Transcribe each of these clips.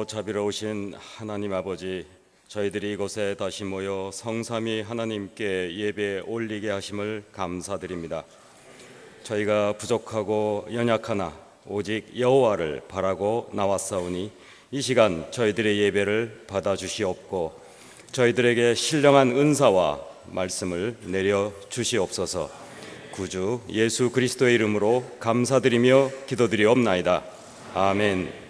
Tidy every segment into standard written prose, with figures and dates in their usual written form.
크시고 자비로우신 하나님 아버지, 저희들이 이곳에 다시 모여 성삼위 하나님께 예배 올리게 하심을 감사드립니다. 저희가 부족하고 연약하나 오직 여호와를 바라고 나왔사오니 이 시간 저희들의 예배를 받아주시옵고 저희들에게 신령한 은사와 말씀을 내려 주시옵소서. 구주 예수 그리스도의 이름으로 감사드리며 기도드리옵나이다. 아멘.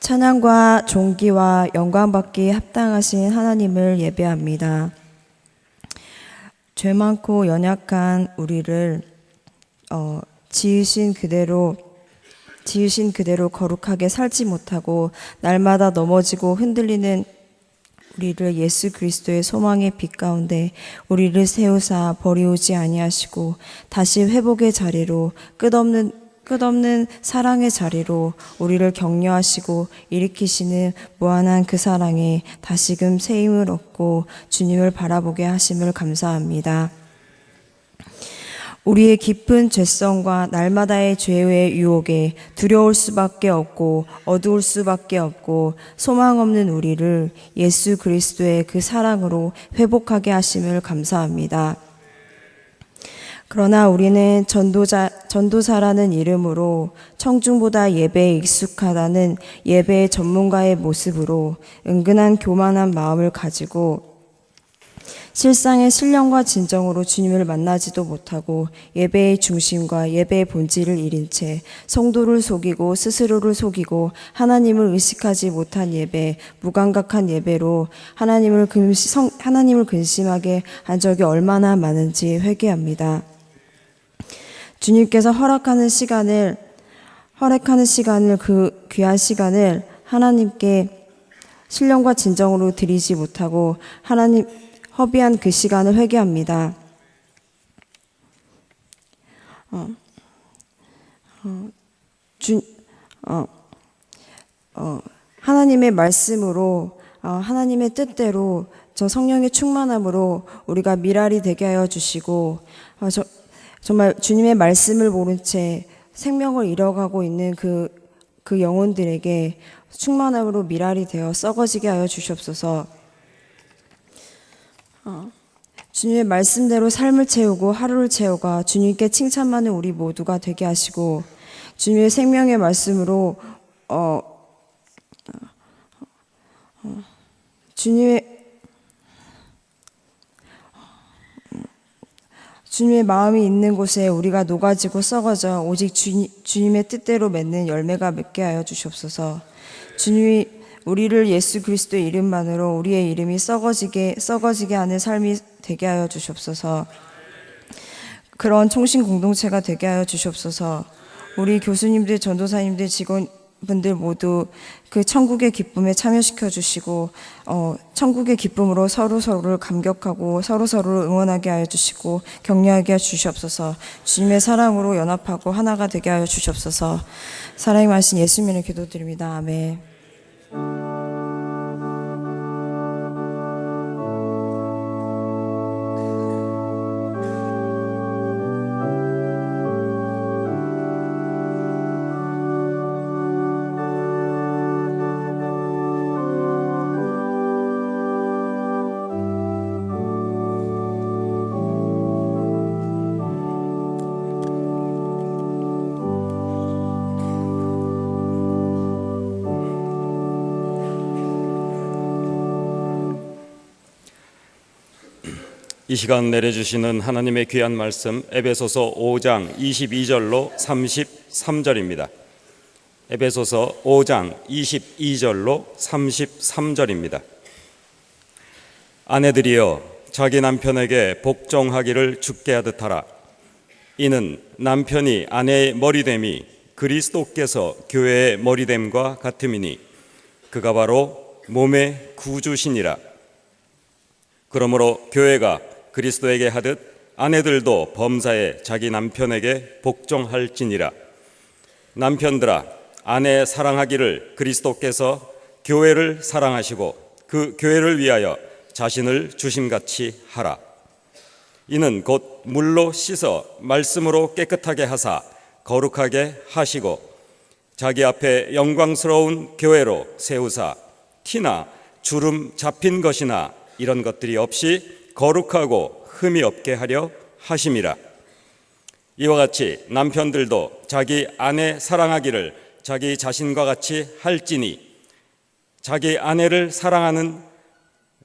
찬양과 존귀와 영광받기에 합당하신 하나님을 예배합니다. 죄 많고 연약한 우리를 지으신 그대로 거룩하게 살지 못하고 날마다 넘어지고 흔들리는 우리를 예수 그리스도의 소망의 빛 가운데 우리를 세우사 버리우지 아니하시고 다시 회복의 자리로 끝없는 사랑의 자리로 우리를 격려하시고 일으키시는 무한한 그 사랑에 다시금 새 힘을 얻고 주님을 바라보게 하심을 감사합니다. 우리의 깊은 죄성과 날마다의 죄의 유혹에 두려울 수밖에 없고 어두울 수밖에 없고 소망 없는 우리를 예수 그리스도의 그 사랑으로 회복하게 하심을 감사합니다. 그러나 우리는 전도사라는 이름으로 청중보다 예배에 익숙하다는 예배의 전문가의 모습으로 은근한 교만한 마음을 가지고 실상의 신령과 진정으로 주님을 만나지도 못하고 예배의 중심과 예배의 본질을 잃은 채 성도를 속이고 스스로를 속이고 하나님을 의식하지 못한 예배, 무감각한 예배로 하나님을 근심하게 한 적이 얼마나 많은지 회개합니다. 주님께서 허락하는 시간을 그 귀한 시간을 하나님께 신령과 진정으로 드리지 못하고 하나님 허비한 그 시간을 회개합니다. 하나님의 말씀으로 하나님의 뜻대로 저 성령의 충만함으로 우리가 미랄이 되게 하여 주시고 정말 주님의 말씀을 모른 채 생명을 잃어가고 있는 그 영혼들에게 충만함으로 미랄이 되어 썩어지게 하여 주시옵소서. 주님의 말씀대로 삶을 채우고 하루를 채우가 주님께 칭찬받는 우리 모두가 되게 하시고 주님의 생명의 말씀으로 주님의 마음이 있는 곳에 우리가 녹아지고 썩어져 오직 주님의 뜻대로 맺는 열매가 맺게 하여 주시옵소서. 주님이 우리를 예수 그리스도의 이름만으로 우리의 이름이 썩어지게 하는 삶이 되게 하여 주시옵소서. 그런 총신 공동체가 되게 하여 주시옵소서. 우리 교수님들, 전도사님들, 직원분들 모두 그 천국의 기쁨에 참여시켜 주시고 천국의 기쁨으로 서로를 감격하고 서로를 응원하게 하여 주시고 격려하게 하여 주시옵소서. 주님의 사랑으로 연합하고 하나가 되게 하여 주시옵소서. 사랑이 많으신 예수님의 기도드립니다. 아멘. 이 시간 내려주시는 하나님의 귀한 말씀 에베소서 5장 22절로 33절입니다. 에베소서 5장 22절로 33절입니다. 아내들이여 자기 남편에게 복종하기를 죽게 하듯 하라. 이는 남편이 아내의 머리됨이 그리스도께서 교회의 머리됨과 같음이니 그가 바로 몸의 구주시니라. 그러므로 교회가 그리스도에게 하듯 아내들도 범사에 자기 남편에게 복종할지니라. 남편들아, 아내 사랑하기를 그리스도께서 교회를 사랑하시고 그 교회를 위하여 자신을 주심같이 하라. 이는 곧 물로 씻어 말씀으로 깨끗하게 하사 거룩하게 하시고 자기 앞에 영광스러운 교회로 세우사 티나 주름 잡힌 것이나 이런 것들이 없이 거룩하고 흠이 없게 하려 하심이라. 이와 같이 남편들도 자기 아내 사랑하기를 자기 자신과 같이 할지니 자기 아내를 사랑하는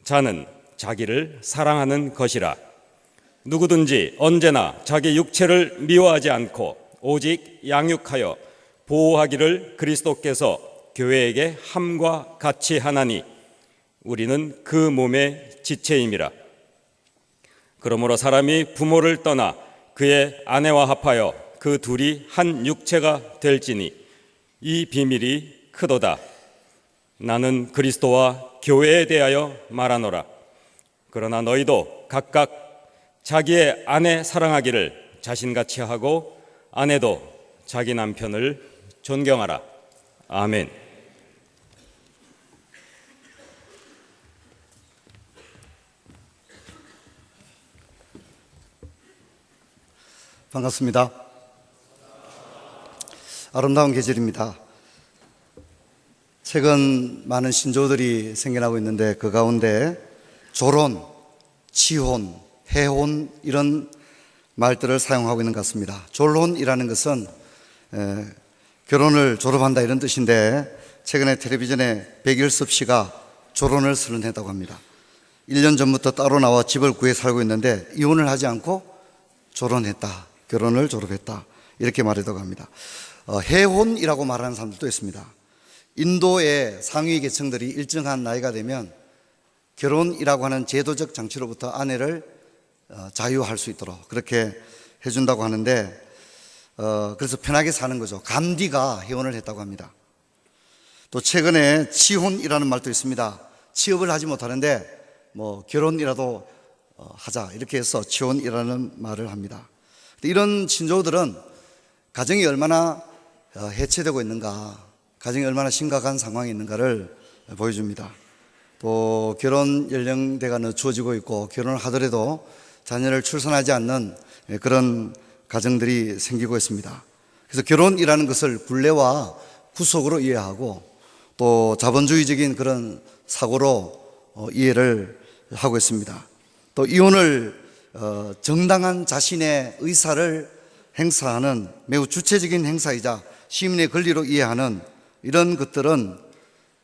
자는 자기를 사랑하는 것이라. 누구든지 언제나 자기 육체를 미워하지 않고 오직 양육하여 보호하기를 그리스도께서 교회에게 함과 같이 하나니 우리는 그 몸의 지체임이라. 그러므로 사람이 부모를 떠나 그의 아내와 합하여 그 둘이 한 육체가 될지니 이 비밀이 크도다. 나는 그리스도와 교회에 대하여 말하노라. 그러나 너희도 각각 자기의 아내 사랑하기를 자신같이 하고 아내도 자기 남편을 존경하라. 아멘. 반갑습니다. 아름다운 계절입니다. 최근 많은 신조어들이 생겨나고 있는데 그 가운데 조론, 지혼, 해혼 이런 말들을 사용하고 있는 것 같습니다. 졸혼이라는 것은 결혼을 졸업한다 이런 뜻인데 최근에 텔레비전에 백일섭 씨가 졸혼을 선언했다고 합니다. 1년 전부터 따로 나와 집을 구해 살고 있는데 이혼을 하지 않고 졸혼했다. 결혼을 졸업했다. 이렇게 말했다고 합니다. 해혼이라고 말하는 사람들도 있습니다. 인도의 상위 계층들이 일정한 나이가 되면 결혼이라고 하는 제도적 장치로부터 아내를 자유할 수 있도록 그렇게 해준다고 하는데 그래서 편하게 사는 거죠. 간디가 해혼을 했다고 합니다. 또 최근에 치혼이라는 말도 있습니다. 취업을 하지 못하는데 뭐 결혼이라도 하자 이렇게 해서 치혼이라는 말을 합니다. 이런 신조어들은 가정이 얼마나 해체되고 있는가, 가정이 얼마나 심각한 상황이 있는가를 보여줍니다. 또 결혼 연령대가 늦춰지고 있고 결혼을 하더라도 자녀를 출산하지 않는 그런 가정들이 생기고 있습니다. 그래서 결혼이라는 것을 굴레와 구속으로 이해하고 또 자본주의적인 그런 사고로 이해를 하고 있습니다. 또 이혼을 정당한 자신의 의사를 행사하는 매우 주체적인 행사이자 시민의 권리로 이해하는 이런 것들은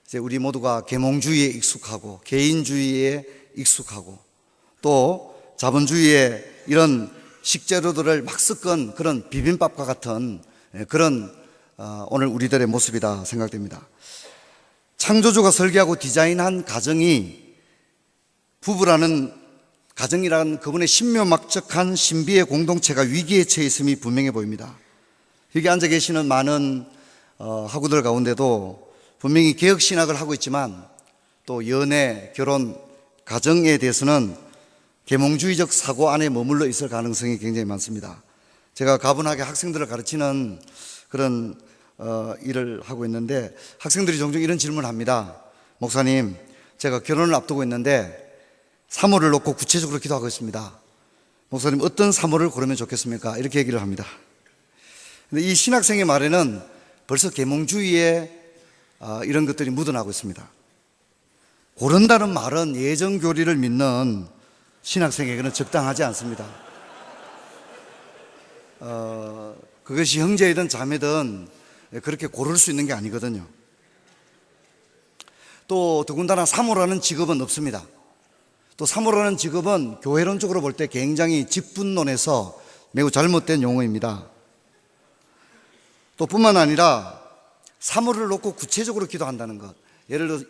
이제 우리 모두가 계몽주의에 익숙하고 개인주의에 익숙하고 또 자본주의의 이런 식재료들을 막 섞은 그런 비빔밥과 같은 그런 오늘 우리들의 모습이다 생각됩니다. 창조주가 설계하고 디자인한 가정이 부부라는 가정이라는 그분의 신묘막적한 신비의 공동체가 위기에 처해 있음이 분명해 보입니다. 여기 앉아 계시는 많은 학우들 가운데도 분명히 개혁신학을 하고 있지만 또 연애, 결혼, 가정에 대해서는 계몽주의적 사고 안에 머물러 있을 가능성이 굉장히 많습니다. 제가 가분하게 학생들을 가르치는 그런 일을 하고 있는데 학생들이 종종 이런 질문을 합니다. 목사님, 제가 결혼을 앞두고 있는데 사모를 놓고 구체적으로 기도하고 있습니다. 목사님, 어떤 사모를 고르면 좋겠습니까? 이렇게 얘기를 합니다. 근데 이 신학생의 말에는 벌써 계몽주의의 이런 것들이 묻어나고 있습니다. 고른다는 말은 예정교리를 믿는 신학생에게는 적당하지 않습니다. 그것이 형제이든 자매든 그렇게 고를 수 있는 게 아니거든요. 또 더군다나 사모라는 직업은 없습니다. 또 사모라는 직업은 교회론적으로 볼 때 굉장히 직분론에서 매우 잘못된 용어입니다. 또 뿐만 아니라 사모를 놓고 구체적으로 기도한다는 것, 예를 들어서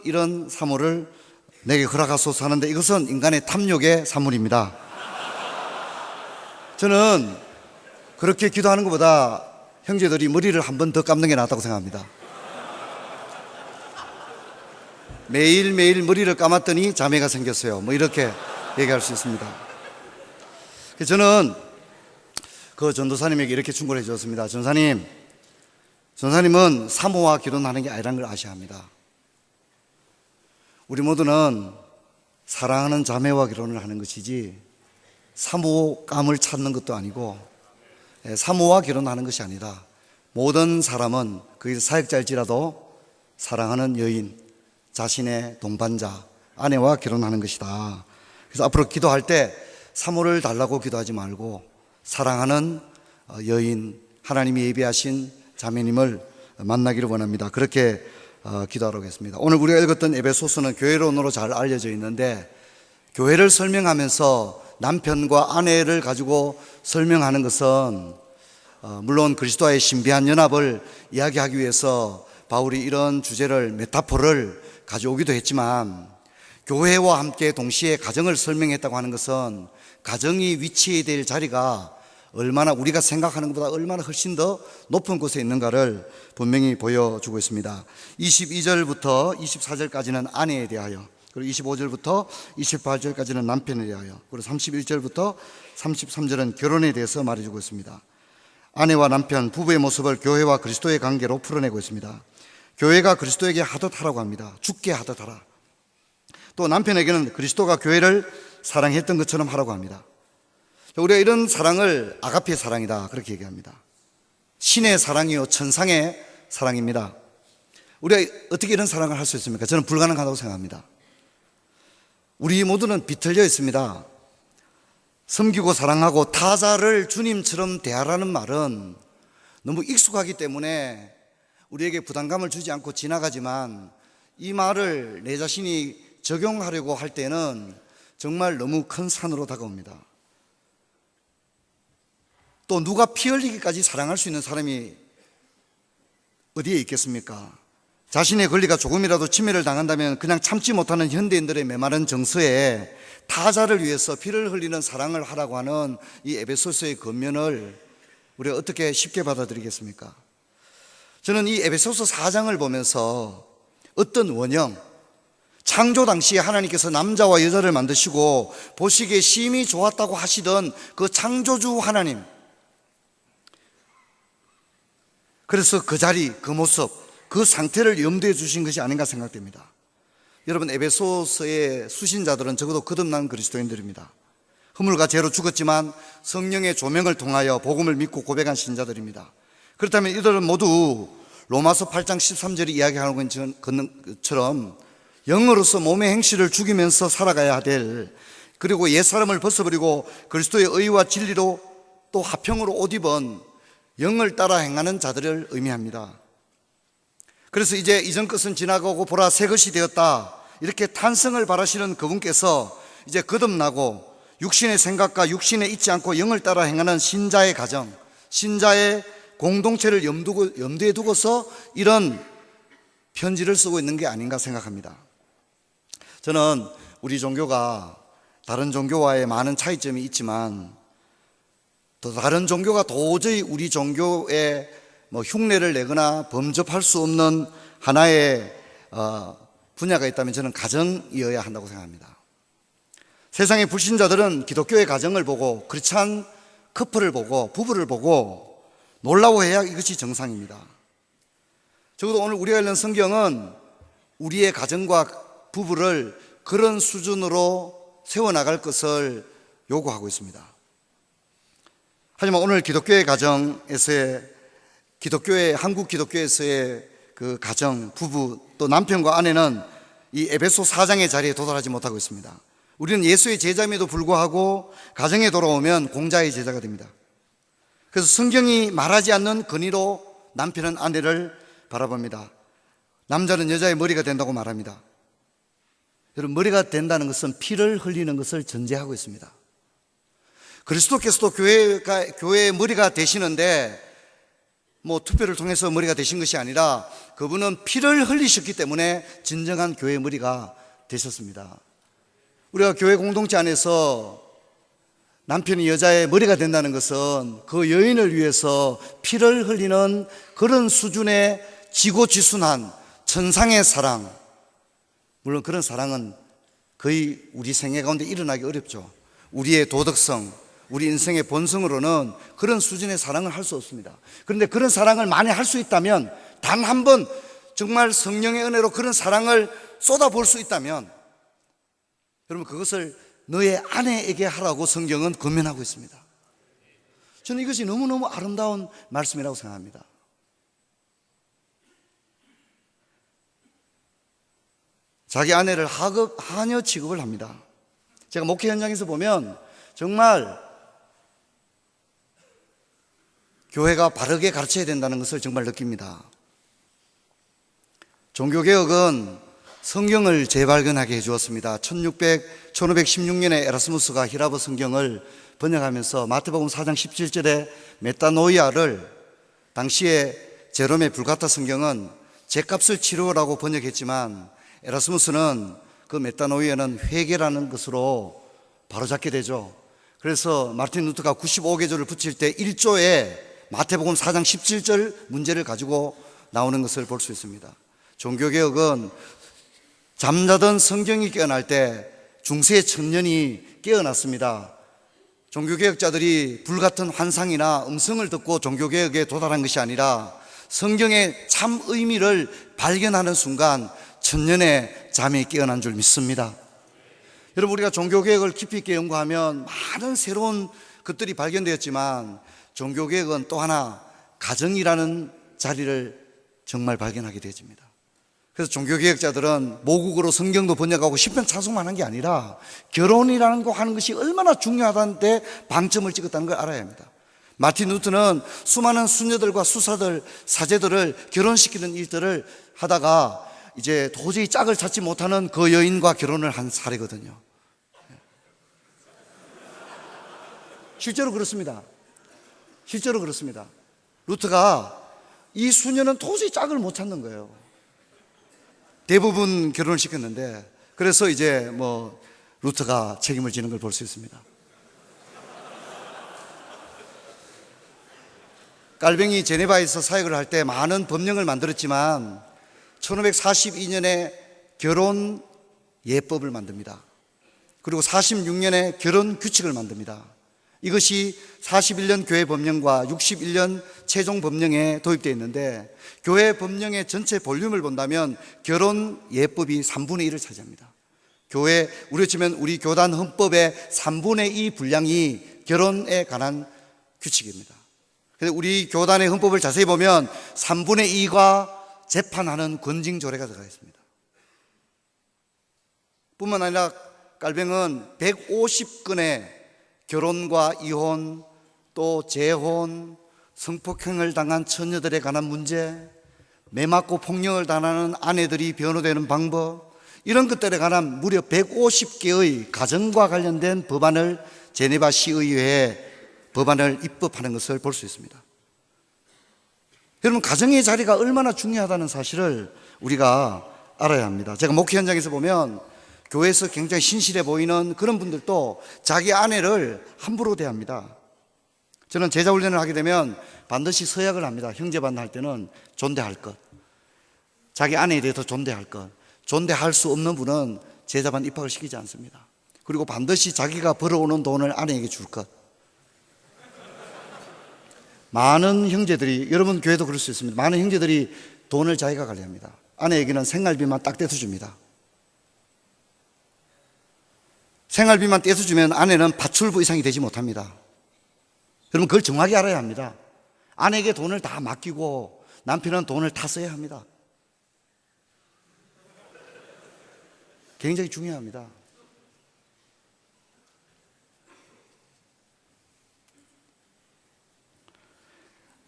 이런 사모를 내게 허락하소서 하는데 이것은 인간의 탐욕의 사물입니다. 저는 그렇게 기도하는 것보다 형제들이 머리를 한 번 더 감는 게 낫다고 생각합니다. 매일매일 머리를 감았더니 자매가 생겼어요. 뭐 이렇게 얘기할 수 있습니다. 저는 그 전도사님에게 이렇게 충고를 해주었습니다. 전사님은 사모와 결혼하는 게 아니라는 걸 아셔야 합니다. 우리 모두는 사랑하는 자매와 결혼을 하는 것이지 사모감을 찾는 것도 아니고 사모와 결혼하는 것이 아니다. 모든 사람은 거기서 사역자일지라도 사랑하는 여인, 자신의 동반자, 아내와 결혼하는 것이다. 그래서 앞으로 기도할 때 사모를 달라고 기도하지 말고 사랑하는 여인, 하나님이 예비하신 자매님을 만나기를 원합니다. 그렇게 기도하라고 했습니다. 오늘 우리가 읽었던 에베소서는 교회론으로 잘 알려져 있는데 교회를 설명하면서 남편과 아내를 가지고 설명하는 것은 물론 그리스도와의 신비한 연합을 이야기하기 위해서 바울이 이런 주제를 메타포를 가져오기도 했지만 교회와 함께 동시에 가정을 설명했다고 하는 것은 가정이 위치해야 될 자리가 얼마나 우리가 생각하는 것보다 얼마나 훨씬 더 높은 곳에 있는가를 분명히 보여주고 있습니다. 22절부터 24절까지는 아내에 대하여, 그리고 25절부터 28절까지는 남편에 대하여, 그리고 31절부터 33절은 결혼에 대해서 말해주고 있습니다. 아내와 남편, 부부의 모습을 교회와 그리스도의 관계로 풀어내고 있습니다. 교회가 그리스도에게 하듯 하라고 합니다. 죽게 하듯 하라. 또 남편에게는 그리스도가 교회를 사랑했던 것처럼 하라고 합니다. 우리가 이런 사랑을 아가페 사랑이다 그렇게 얘기합니다. 신의 사랑이요 천상의 사랑입니다. 우리가 어떻게 이런 사랑을 할 수 있습니까? 저는 불가능하다고 생각합니다. 우리 모두는 비틀려 있습니다. 섬기고 사랑하고 타자를 주님처럼 대하라는 말은 너무 익숙하기 때문에 우리에게 부담감을 주지 않고 지나가지만 이 말을 내 자신이 적용하려고 할 때는 정말 너무 큰 산으로 다가옵니다. 또 누가 피 흘리기까지 사랑할 수 있는 사람이 어디에 있겠습니까? 자신의 권리가 조금이라도 침해를 당한다면 그냥 참지 못하는 현대인들의 메마른 정서에 타자를 위해서 피를 흘리는 사랑을 하라고 하는 이 에베소서의 권면을 우리가 어떻게 쉽게 받아들이겠습니까? 저는 이 에베소서 4장을 보면서 어떤 원형, 창조 당시에 하나님께서 남자와 여자를 만드시고 보시기에 심히 좋았다고 하시던 그 창조주 하나님, 그래서 그 자리, 그 모습, 그 상태를 염두에 주신 것이 아닌가 생각됩니다. 여러분, 에베소서의 수신자들은 적어도 거듭난 그리스도인들입니다. 허물과 죄로 죽었지만 성령의 조명을 통하여 복음을 믿고 고백한 신자들입니다. 그렇다면 이들은 모두 로마서 8장 13절이 이야기하는 것처럼 영으로서 몸의 행실을 죽이면서 살아가야 될 그리고 옛사람을 벗어버리고 그리스도의 의와 진리로 또 화평으로 옷 입은 영을 따라 행하는 자들을 의미합니다. 그래서 이제 이전 것은 지나가고 보라 새 것이 되었다, 이렇게 탄성을 바라시는 그분께서 이제 거듭나고 육신의 생각과 육신에 있지 않고 영을 따라 행하는 신자의 가정, 신자의 공동체를 염두에 두고서 이런 편지를 쓰고 있는 게 아닌가 생각합니다. 저는 우리 종교가 다른 종교와의 많은 차이점이 있지만 또 다른 종교가 도저히 우리 종교에 흉내를 내거나 범접할 수 없는 하나의 분야가 있다면 저는 가정이어야 한다고 생각합니다. 세상의 불신자들은 기독교의 가정을 보고 크리스찬 커플을 보고 부부를 보고 놀라워해야 이것이 정상입니다. 적어도 오늘 우리가 읽는 성경은 우리의 가정과 부부를 그런 수준으로 세워나갈 것을 요구하고 있습니다. 하지만 오늘 기독교의 가정에서의 한국 기독교에서의 그 가정, 부부 또 남편과 아내는 이 에베소 4장의 자리에 도달하지 못하고 있습니다. 우리는 예수의 제자임에도 불구하고 가정에 돌아오면 공자의 제자가 됩니다. 그래서 성경이 말하지 않는 근의로 남편은 아내를 바라봅니다. 남자는 여자의 머리가 된다고 말합니다. 여러분, 머리가 된다는 것은 피를 흘리는 것을 전제하고 있습니다. 그리스도께서도 교회의 머리가 되시는데 투표를 통해서 머리가 되신 것이 아니라 그분은 피를 흘리셨기 때문에 진정한 교회의 머리가 되셨습니다. 우리가 교회 공동체 안에서 남편이 여자의 머리가 된다는 것은 그 여인을 위해서 피를 흘리는 그런 수준의 지고지순한 천상의 사랑, 물론 그런 사랑은 거의 우리 생애 가운데 일어나기 어렵죠. 우리의 도덕성, 우리 인생의 본성으로는 그런 수준의 사랑을 할 수 없습니다. 그런데 그런 사랑을 만약 할 수 있다면, 단 한 번 정말 성령의 은혜로 그런 사랑을 쏟아볼 수 있다면 여러분, 그것을 너의 아내에게 하라고 성경은 권면하고 있습니다. 저는 이것이 너무너무 아름다운 말씀이라고 생각합니다. 자기 아내를 하녀 취급을 합니다. 제가 목회 현장에서 보면 정말 교회가 바르게 가르쳐야 된다는 것을 정말 느낍니다. 종교개혁은 성경을 재발견하게 해주었습니다. 1516년에 에라스무스가 히라보 성경을 번역하면서 마태복음 4장 17절에 메타노이아를, 당시에 제롬의 불가타 성경은 죄값을 치르라고 번역했지만 에라스무스는 그 메타노이아는 회개라는 것으로 바로잡게 되죠. 그래서 마르틴 루터가 95개조를 붙일 때 1조에 마태복음 4장 17절 문제를 가지고 나오는 것을 볼 수 있습니다. 종교개혁은 잠자던 성경이 깨어날 때 중세 청년이 깨어났습니다. 종교개혁자들이 불같은 환상이나 음성을 듣고 종교개혁에 도달한 것이 아니라 성경의 참 의미를 발견하는 순간 천년의 잠이 깨어난 줄 믿습니다. 여러분, 우리가 종교개혁을 깊이 있게 연구하면 많은 새로운 것들이 발견되었지만 종교개혁은 또 하나 가정이라는 자리를 정말 발견하게 되어집니다. 그래서 종교개혁자들은 모국어로 성경도 번역하고 시편 찬송만 하는 게 아니라 결혼이라는 거 하는 것이 얼마나 중요하다는 데 방점을 찍었다는 걸 알아야 합니다. 마틴 루터는 수많은 수녀들과 수사들, 사제들을 결혼시키는 일들을 하다가 이제 도저히 짝을 찾지 못하는 그 여인과 결혼을 한 사례거든요. 실제로 그렇습니다. 실제로 그렇습니다. 루터가 이 수녀는 도저히 짝을 못 찾는 거예요. 대부분 결혼을 시켰는데, 그래서 이제 루터가 책임을 지는 걸 볼 수 있습니다. 깔뱅이 제네바에서 사역을 할 때 많은 법령을 만들었지만 1542년에 결혼 예법을 만듭니다. 그리고 46년에 결혼 규칙을 만듭니다. 이것이 41년 교회 법령과 61년 최종 법령에 도입되어 있는데, 교회 법령의 전체 볼륨을 본다면 결혼 예법이 3분의 1을 차지합니다. 우리 치면 우리 교단 헌법의 3분의 2 분량이 결혼에 관한 규칙입니다. 그래서 우리 교단의 헌법을 자세히 보면 3분의 2가 재판하는 권징조례가 들어가 있습니다. 뿐만 아니라 깔병은 150건의 결혼과 이혼, 또 재혼, 성폭행을 당한 처녀들에 관한 문제, 매 맞고 폭력을 당하는 아내들이 변호되는 방법, 이런 것들에 관한 무려 150개의 가정과 관련된 법안을 제네바 시의회에 법안을 입법하는 것을 볼 수 있습니다. 여러분, 가정의 자리가 얼마나 중요하다는 사실을 우리가 알아야 합니다. 제가 목회 현장에서 보면 교회에서 굉장히 신실해 보이는 그런 분들도 자기 아내를 함부로 대합니다. 저는 제자 훈련을 하게 되면 반드시 서약을 합니다. 형제반 할 때는 존대할 것, 자기 아내에 대해서 존대할 것, 존대할 수 없는 분은 제자반 입학을 시키지 않습니다. 그리고 반드시 자기가 벌어오는 돈을 아내에게 줄 것. 많은 형제들이, 여러분 교회도 그럴 수 있습니다. 많은 형제들이 돈을 자기가 관리합니다. 아내에게는 생활비만 딱 떼서 줍니다. 생활비만 떼서 주면 아내는 파출부 이상이 되지 못합니다. 여러분, 그걸 정확히 알아야 합니다. 아내에게 돈을 다 맡기고 남편은 돈을 다 써야 합니다. 굉장히 중요합니다.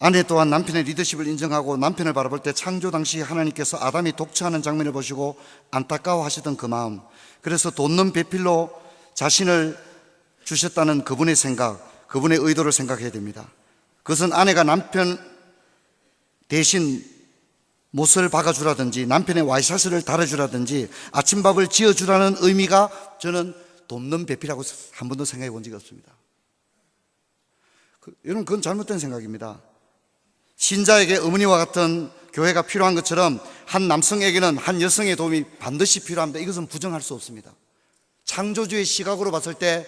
아내 또한 남편의 리더십을 인정하고 남편을 바라볼 때 창조 당시 하나님께서 아담이 독처하는 장면을 보시고 안타까워하시던 그 마음, 그래서 돋는 배필로 자신을 주셨다는 그분의 생각, 그분의 의도를 생각해야 됩니다. 그것은 아내가 남편 대신 못을 박아주라든지 남편의 와이셔츠를 달아주라든지 아침밥을 지어주라는 의미가 저는 돕는 배필이라고 한 번도 생각해 본 적이 없습니다. 여러분, 그건 잘못된 생각입니다. 신자에게 어머니와 같은 교회가 필요한 것처럼 한 남성에게는 한 여성의 도움이 반드시 필요합니다. 이것은 부정할 수 없습니다. 창조주의 시각으로 봤을 때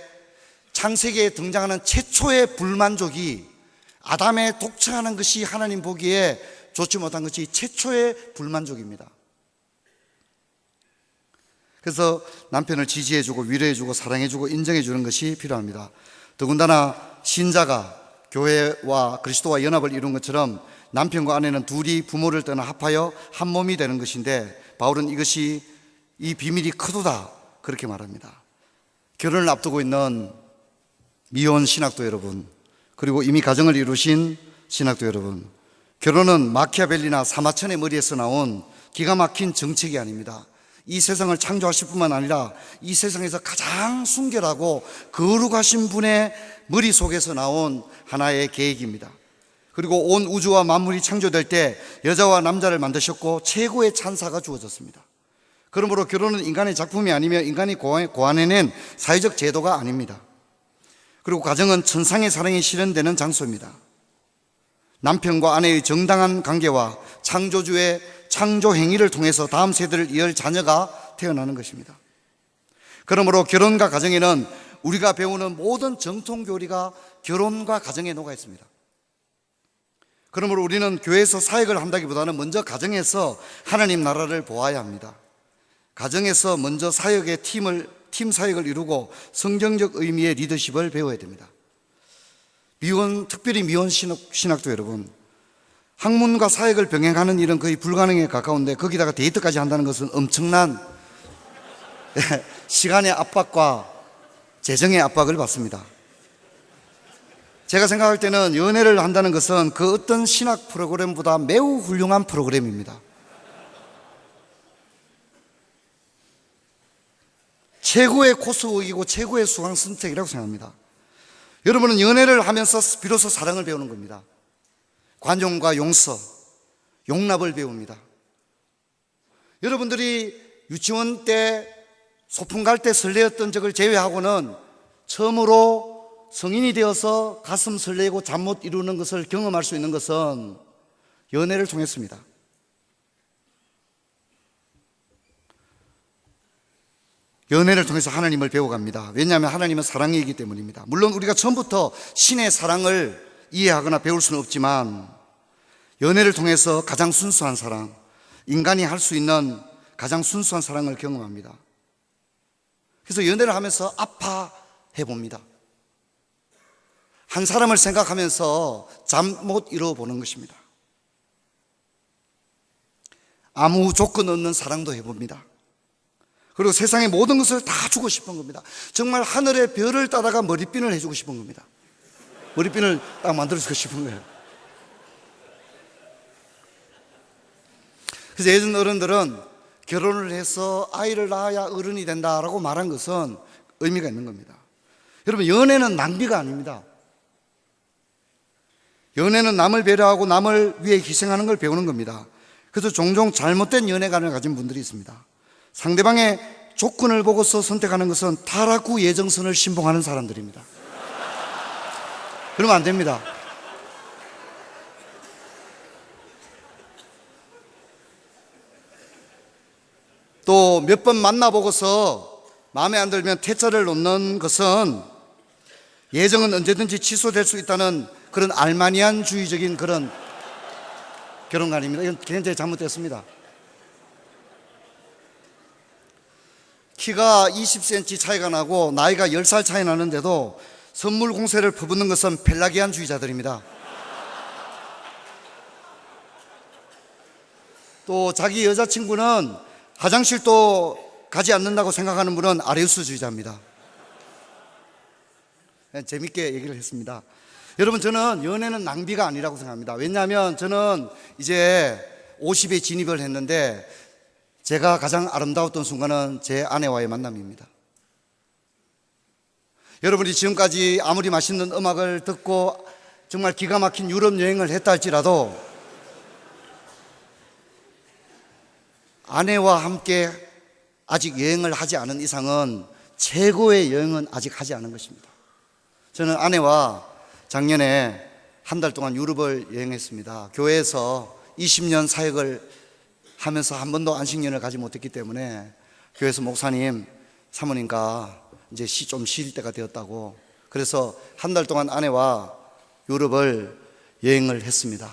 창세기에 등장하는 최초의 불만족이 아담의 독처하는 것이 하나님 보기에 좋지 못한 것이 최초의 불만족입니다. 그래서 남편을 지지해주고 위로해주고 사랑해주고 인정해주는 것이 필요합니다. 더군다나 신자가 교회와 그리스도와 연합을 이룬 것처럼 남편과 아내는 둘이 부모를 떠나 합하여 한 몸이 되는 것인데, 바울은 이것이 이 비밀이 크도다 그렇게 말합니다. 결혼을 앞두고 있는 미혼 신학도 여러분, 그리고 이미 가정을 이루신 신학도 여러분, 결혼은 마키아벨리나 사마천의 머리에서 나온 기가 막힌 정책이 아닙니다. 이 세상을 창조하실 뿐만 아니라 이 세상에서 가장 순결하고 거룩하신 분의 머릿속에서 나온 하나의 계획입니다. 그리고 온 우주와 만물이 창조될 때 여자와 남자를 만드셨고 최고의 찬사가 주어졌습니다. 그러므로 결혼은 인간의 작품이 아니며 인간이 고안해낸 사회적 제도가 아닙니다. 그리고 가정은 천상의 사랑이 실현되는 장소입니다. 남편과 아내의 정당한 관계와 창조주의 창조 행위를 통해서 다음 세대를 이을 자녀가 태어나는 것입니다. 그러므로 결혼과 가정에는 우리가 배우는 모든 정통 교리가 결혼과 가정에 녹아 있습니다. 그러므로 우리는 교회에서 사역을 한다기보다는 먼저 가정에서 하나님 나라를 보아야 합니다. 가정에서 먼저 사역의 팀 사역을 이루고 성경적 의미의 리더십을 배워야 됩니다. 특별히 미혼 신학도 여러분, 학문과 사역을 병행하는 일은 거의 불가능에 가까운데 거기다가 데이트까지 한다는 것은 엄청난 시간의 압박과 재정의 압박을 받습니다. 제가 생각할 때는 연애를 한다는 것은 그 어떤 신학 프로그램보다 매우 훌륭한 프로그램입니다. 최고의 코스웍이고 최고의 수강 선택이라고 생각합니다. 여러분은 연애를 하면서 비로소 사랑을 배우는 겁니다. 관용과 용서, 용납을 배웁니다. 여러분들이 유치원 때 소풍 갈 때 설레었던 적을 제외하고는 처음으로 성인이 되어서 가슴 설레고 잠 못 이루는 것을 경험할 수 있는 것은 연애를 통했습니다. 연애를 통해서 하나님을 배워갑니다. 왜냐하면 하나님은 사랑이기 때문입니다. 물론 우리가 처음부터 신의 사랑을 이해하거나 배울 수는 없지만 연애를 통해서 가장 순수한 사랑, 인간이 할 수 있는 가장 순수한 사랑을 경험합니다. 그래서 연애를 하면서 아파해 봅니다. 한 사람을 생각하면서 잠 못 이뤄보는 것입니다. 아무 조건 없는 사랑도 해봅니다. 그리고 세상의 모든 것을 다 주고 싶은 겁니다. 정말 하늘의 별을 따다가 머리핀을 해주고 싶은 겁니다. 머리핀을 딱 만들어주고 싶은 거예요. 그래서 예전 어른들은 결혼을 해서 아이를 낳아야 어른이 된다라고 말한 것은 의미가 있는 겁니다. 여러분, 연애는 낭비가 아닙니다. 연애는 남을 배려하고 남을 위해 희생하는 걸 배우는 겁니다. 그래서 종종 잘못된 연애관을 가진 분들이 있습니다. 상대방의 조건을 보고서 선택하는 것은 타락후 예정선을 신봉하는 사람들입니다. 그러면 안 됩니다. 또 몇 번 만나보고서 마음에 안 들면 퇴짜를 놓는 것은 예정은 언제든지 취소될 수 있다는 그런 알마니안주의적인 그런 결혼관입니다. 이건 굉장히 잘못됐습니다. 키가 20cm 차이가 나고 나이가 10살 차이 나는데도 선물 공세를 퍼붓는 것은 펠라기안주의자들입니다. 또 자기 여자친구는 화장실도 가지 않는다고 생각하는 분은 아레우스주의자입니다. 재밌게 얘기를 했습니다. 여러분, 저는 연애는 낭비가 아니라고 생각합니다. 왜냐하면 저는 이제 50에 진입을 했는데 제가 가장 아름다웠던 순간은 제 아내와의 만남입니다. 여러분이 지금까지 아무리 맛있는 음악을 듣고 정말 기가 막힌 유럽 여행을 했다 할지라도 아내와 함께 아직 여행을 하지 않은 이상은 최고의 여행은 아직 하지 않은 것입니다. 저는 아내와 작년에 한 달 동안 유럽을 여행했습니다. 교회에서 20년 사역을 하면서 한 번도 안식년을 가지 못했기 때문에 교회에서 목사님, 사모님과 이제 좀 쉴 때가 되었다고, 그래서 한 달 동안 아내와 유럽을 여행을 했습니다.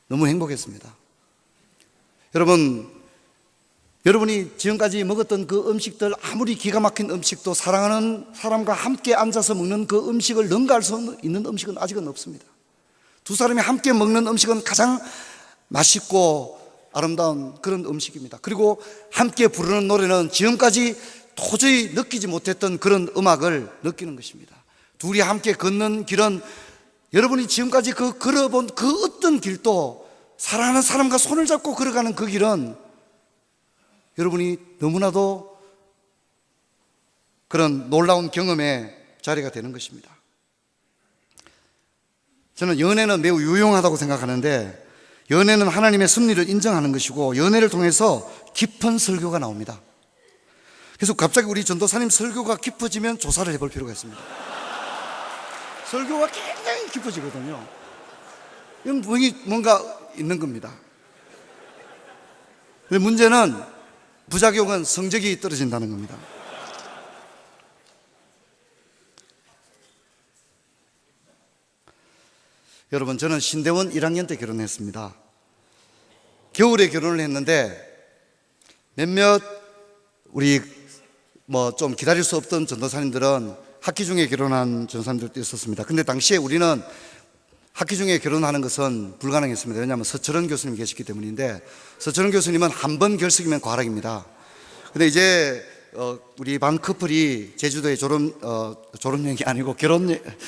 너무 행복했습니다. 여러분이 지금까지 먹었던 그 음식들, 아무리 기가 막힌 음식도 사랑하는 사람과 함께 앉아서 먹는 그 음식을 능가할 수 있는 음식은 아직은 없습니다. 두 사람이 함께 먹는 음식은 가장 맛있고 아름다운 그런 음식입니다. 그리고 함께 부르는 노래는 지금까지 도저히 느끼지 못했던 그런 음악을 느끼는 것입니다. 둘이 함께 걷는 길은 여러분이 지금까지 걸어본 그 어떤 길도 사랑하는 사람과 손을 잡고 걸어가는 그 길은 여러분이 너무나도 그런 놀라운 경험의 자리가 되는 것입니다. 저는 연애는 매우 유용하다고 생각하는데, 연애는 하나님의 섭리를 인정하는 것이고 연애를 통해서 깊은 설교가 나옵니다. 그래서 갑자기 우리 전도사님 설교가 깊어지면 조사를 해볼 필요가 있습니다. 설교가 굉장히 깊어지거든요. 이건 뭔가 있는 겁니다. 근데 문제는, 부작용은 성적이 떨어진다는 겁니다. 여러분, 저는 신대원 1학년 때 결혼했습니다. 겨울에 결혼을 했는데 몇몇 우리 좀 기다릴 수 없던 전도사님들은 학기 중에 결혼한 전도사님들도 있었습니다. 근데 당시에 우리는 학기 중에 결혼하는 것은 불가능했습니다. 왜냐하면 서철원 교수님이 계셨기 때문인데, 서철원 교수님은 한 번 결석이면 과락입니다. 근데 이제 우리 반 커플이 제주도에 졸업여행이 아니고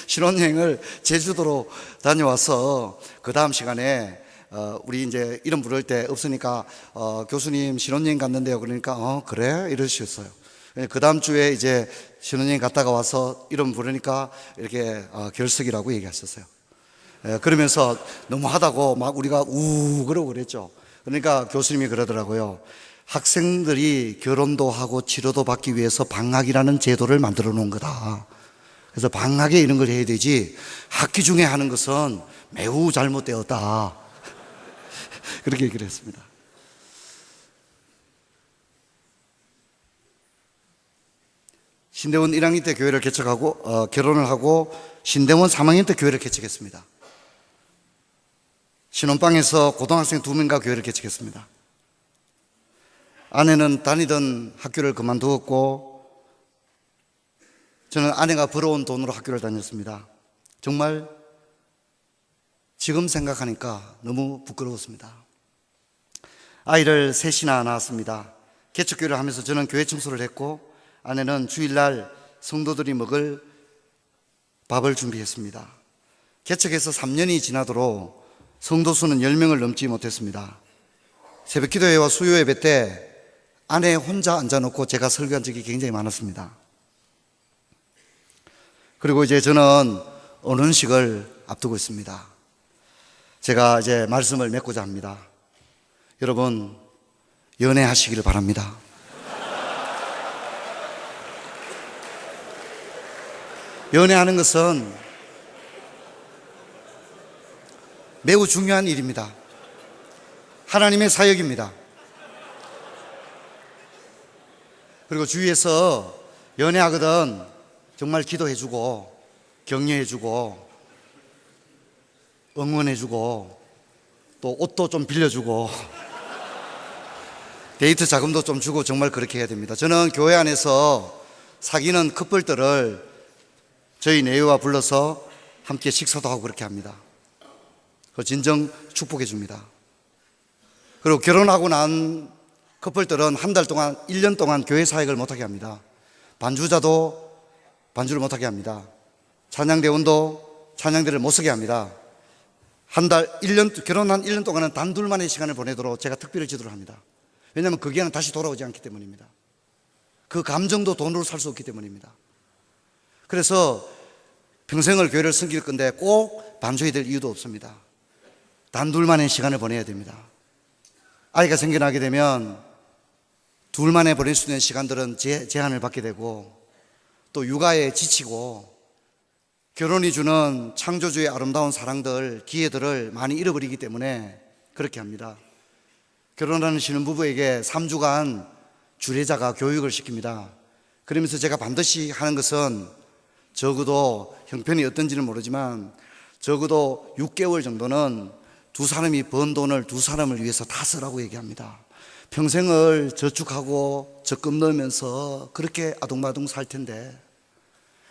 신혼여행을 제주도로 다녀와서 그 다음 시간에 우리 이제 이름 부를 때 없으니까 교수님 신혼여행 갔는데요. 그러니까 그래? 이러셨어요. 그 다음 주에 이제 신혼여행 갔다가 와서 이름 부르니까 이렇게 결석이라고 얘기하셨어요. 그러면서 너무하다고 막 우리가 그러고 그랬죠. 그러니까 교수님이 그러더라고요. 학생들이 결혼도 하고 치료도 받기 위해서 방학이라는 제도를 만들어 놓은 거다. 그래서 방학에 이런 걸 해야 되지 학기 중에 하는 것은 매우 잘못되었다. 그렇게 얘기를 했습니다. 신대원 1학년 때 교회를 개척하고 결혼을 하고 신대원 3학년 때 교회를 개척했습니다. 신혼방에서 고등학생 2명과 교회를 개척했습니다. 아내는 다니던 학교를 그만두었고 저는 아내가 벌어온 돈으로 학교를 다녔습니다. 정말 지금 생각하니까 너무 부끄러웠습니다. 아이를 셋이나 낳았습니다. 개척교회를 하면서 저는 교회 청소를 했고 아내는 주일날 성도들이 먹을 밥을 준비했습니다. 개척해서 3년이 지나도록 성도 수는 10명을 넘지 못했습니다. 새벽 기도회와 수요 예배 때 아내 혼자 앉아놓고 제가 설교한 적이 굉장히 많았습니다. 그리고 이제 저는 언혼식을 앞두고 있습니다. 제가 이제 말씀을 맺고자 합니다. 여러분, 연애하시기를 바랍니다. 연애하는 것은 매우 중요한 일입니다. 하나님의 사역입니다. 그리고 주위에서 연애하거든 정말 기도해주고 격려해주고 응원해주고 또 옷도 좀 빌려주고 데이트 자금도 좀 주고 정말 그렇게 해야 됩니다. 저는 교회 안에서 사귀는 커플들을 저희 내외와 불러서 함께 식사도 하고 그렇게 합니다. 진정 축복해 줍니다. 그리고 결혼하고 난 커플들은 한 달 동안, 1년 동안 교회 사역을 못하게 합니다. 반주자도 반주를 못하게 합니다. 찬양대원도 찬양대를 못쓰게 합니다. 결혼한 1년 동안은 단 둘만의 시간을 보내도록 제가 특별히 지도를 합니다. 왜냐하면 그 기회는 다시 돌아오지 않기 때문입니다. 그 감정도 돈으로 살 수 없기 때문입니다. 그래서 평생을 교회를 섬길 건데 꼭 반주해야 될 이유도 없습니다. 단 둘만의 시간을 보내야 됩니다. 아이가 생겨나게 되면 둘만에 보낼 수 있는 시간들은 제한을 받게 되고 또 육아에 지치고 결혼이 주는 창조주의 아름다운 사랑들, 기회들을 많이 잃어버리기 때문에 그렇게 합니다. 결혼하는 신혼부부에게 3주간 주례자가 교육을 시킵니다. 그러면서 제가 반드시 하는 것은 적어도 형편이 어떤지는 모르지만 적어도 6개월 정도는 두 사람이 번 돈을 두 사람을 위해서 다 쓰라고 얘기합니다. 평생을 저축하고 적금 넣으면서 그렇게 아둥바둥 살 텐데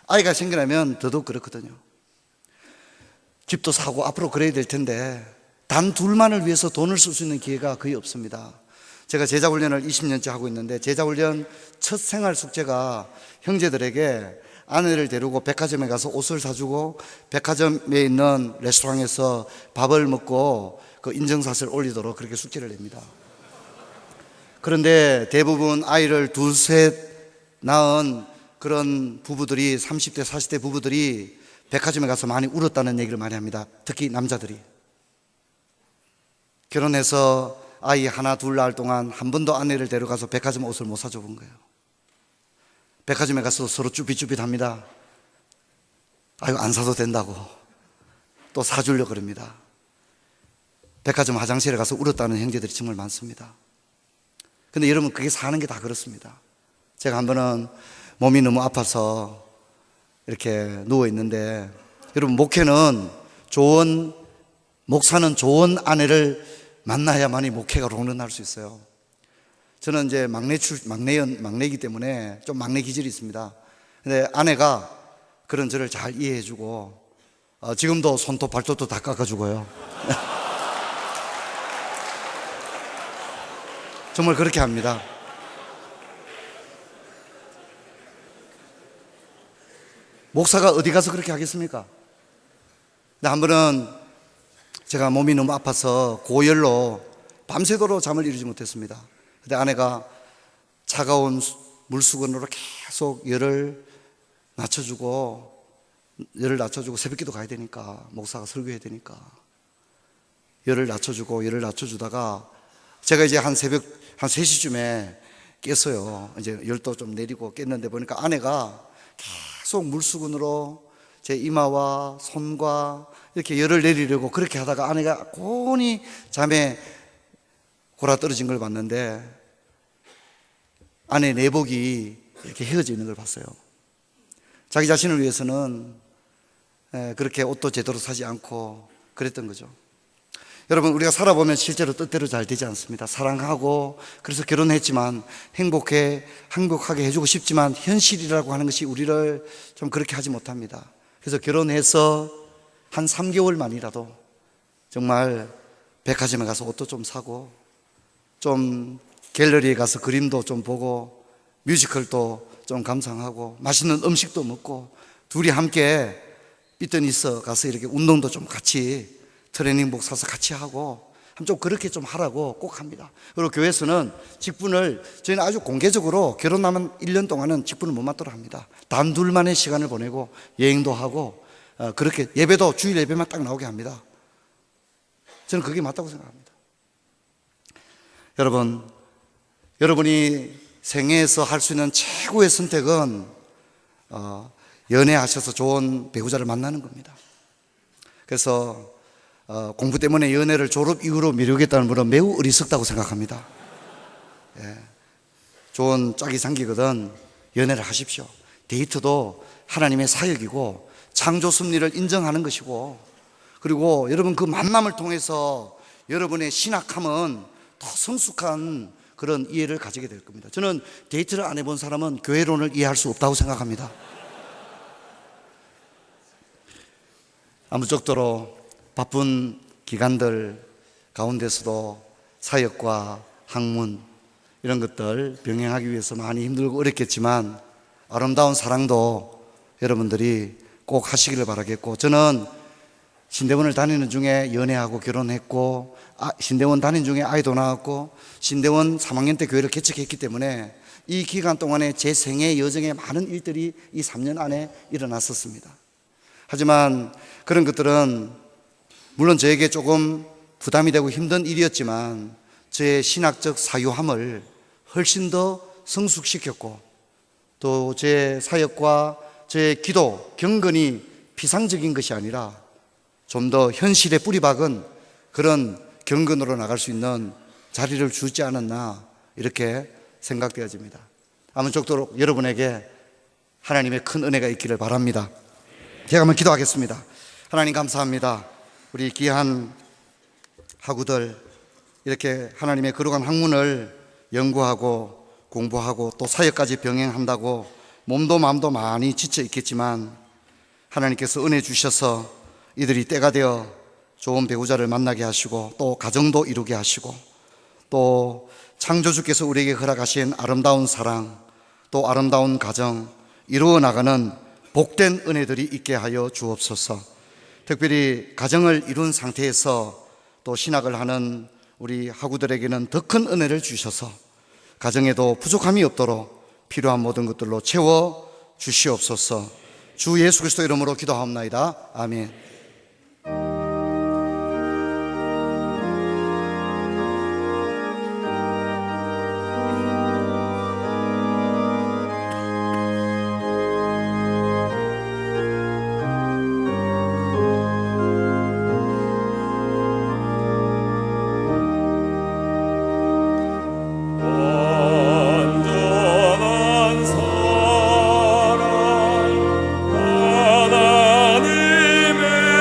아이가 생겨나면 더더욱 그렇거든요. 집도 사고 앞으로 그래야 될 텐데 단 둘만을 위해서 돈을 쓸 수 있는 기회가 거의 없습니다. 제가 제자훈련을 20년째 하고 있는데 제자훈련 첫 생활 숙제가 형제들에게 아내를 데리고 백화점에 가서 옷을 사주고 백화점에 있는 레스토랑에서 밥을 먹고 그 인증샷을 올리도록 그렇게 숙제를 냅니다. 그런데 대부분 아이를 둘셋 낳은 그런 부부들이 30대 40대 부부들이 백화점에 가서 많이 울었다는 얘기를 많이 합니다. 특히 남자들이 결혼해서 아이 하나 둘 낳을 동안 한 번도 아내를 데려가서 백화점 옷을 못 사줘 본 거예요. 백화점에 가서 서로 쭈삣쭈삣합니다. 아이고 안 사도 된다고 또 사주려고 그럽니다. 백화점 화장실에 가서 울었다는 형제들이 정말 많습니다. 근데 여러분 그게 사는 게 다 그렇습니다. 제가 한 번은 몸이 너무 아파서 이렇게 누워 있는데 여러분 목사는 좋은 아내를 만나야만이 목회가 롱런할 수 있어요. 저는 이제 막내이기 때문에 좀 막내 기질이 있습니다. 근데 아내가 그런 저를 잘 이해해주고 지금도 손톱 발톱도 다 깎아주고요. 정말 그렇게 합니다. 목사가 어디 가서 그렇게 하겠습니까? 근데 한 번은 제가 몸이 너무 아파서 고열로 밤새도록 잠을 이루지 못했습니다. 근데 아내가 차가운 물수건으로 계속 열을 낮춰주고 새벽기도 가야 되니까 목사가 설교해야 되니까 열을 낮춰주다가 제가 이제 새벽 한 3시쯤에 깼어요. 이제 열도 좀 내리고 깼는데 보니까 아내가 계속 물수건으로 제 이마와 손과 이렇게 열을 내리려고 그렇게 하다가 아내가 곤히 잠에 골아떨어진 걸 봤는데 아내 내복이 이렇게 헤어져 있는 걸 봤어요. 자기 자신을 위해서는 그렇게 옷도 제대로 사지 않고 그랬던 거죠. 여러분 우리가 살아보면 실제로 뜻대로 잘 되지 않습니다. 사랑하고 그래서 결혼했지만 행복하게 해주고 싶지만 현실이라고 하는 것이 우리를 좀 그렇게 하지 못합니다. 그래서 결혼해서 한 3개월만이라도 정말 백화점에 가서 옷도 좀 사고 좀 갤러리에 가서 그림도 좀 보고 뮤지컬도 좀 감상하고 맛있는 음식도 먹고 둘이 함께 있더니서 가서 이렇게 운동도 좀 같이 트레이닝복 사서 같이 하고 좀 그렇게 좀 하라고 꼭 합니다. 그리고 교회에서는 직분을 저희는 아주 공개적으로 결혼하면 1년 동안은 직분을 못 맡도록 합니다. 단둘만의 시간을 보내고 여행도 하고 그렇게 예배도 주일 예배만 딱 나오게 합니다. 저는 그게 맞다고 생각합니다. 여러분, 여러분이 생애에서 할 수 있는 최고의 선택은 연애하셔서 좋은 배우자를 만나는 겁니다. 그래서 공부 때문에 연애를 졸업 이후로 미루겠다는 분은 매우 어리석다고 생각합니다. 예. 좋은 짝이 생기거든 연애를 하십시오. 데이트도 하나님의 사역이고 창조 섭리를 인정하는 것이고, 그리고 여러분 그 만남을 통해서 여러분의 신학함은 더 성숙한 그런 이해를 가지게 될 겁니다. 저는 데이트를 안 해본 사람은 교회론을 이해할 수 없다고 생각합니다. 아무쪼록 바쁜 기간들 가운데서도 사역과 학문 이런 것들 병행하기 위해서 많이 힘들고 어렵겠지만 아름다운 사랑도 여러분들이 꼭 하시기를 바라겠고, 저는 신대원을 다니는 중에 연애하고 결혼했고, 신대원 다니는 중에 아이도 낳았고, 신대원 3학년 때 교회를 개척했기 때문에 이 기간 동안에 제 생애 여정에 많은 일들이 이 3년 안에 일어났었습니다. 하지만 그런 것들은 물론 저에게 조금 부담이 되고 힘든 일이었지만 저의 신학적 사유함을 훨씬 더 성숙시켰고, 또 제 사역과 제 기도, 경건이 피상적인 것이 아니라 좀 더 현실에 뿌리 박은 그런 경건으로 나갈 수 있는 자리를 주지 않았나 이렇게 생각되어집니다. 아무쪼록 여러분에게 하나님의 큰 은혜가 있기를 바랍니다. 제가 한번 기도하겠습니다. 하나님 감사합니다. 우리 귀한 학우들 이렇게 하나님의 거룩한 학문을 연구하고 공부하고 또 사역까지 병행한다고 몸도 마음도 많이 지쳐 있겠지만 하나님께서 은혜 주셔서 이들이 때가 되어 좋은 배우자를 만나게 하시고 또 가정도 이루게 하시고 또 창조주께서 우리에게 허락하신 아름다운 사랑 또 아름다운 가정 이루어 나가는 복된 은혜들이 있게 하여 주옵소서. 특별히 가정을 이룬 상태에서 또 신학을 하는 우리 학우들에게는 더 큰 은혜를 주셔서 가정에도 부족함이 없도록 필요한 모든 것들로 채워 주시옵소서. 주 예수 그리스도 이름으로 기도하옵나이다. 아멘. 하나님의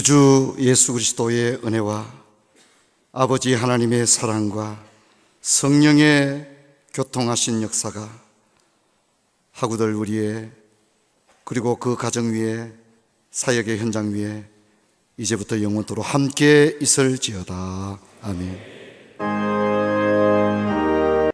구주 예수 그리스도의 은혜와 아버지 하나님의 사랑과 성령의 교통하신 역사가 하구들 우리의 그리고 그 가정 위에 사역의 현장 위에 이제부터 영원토록 함께 있을지어다. 아멘.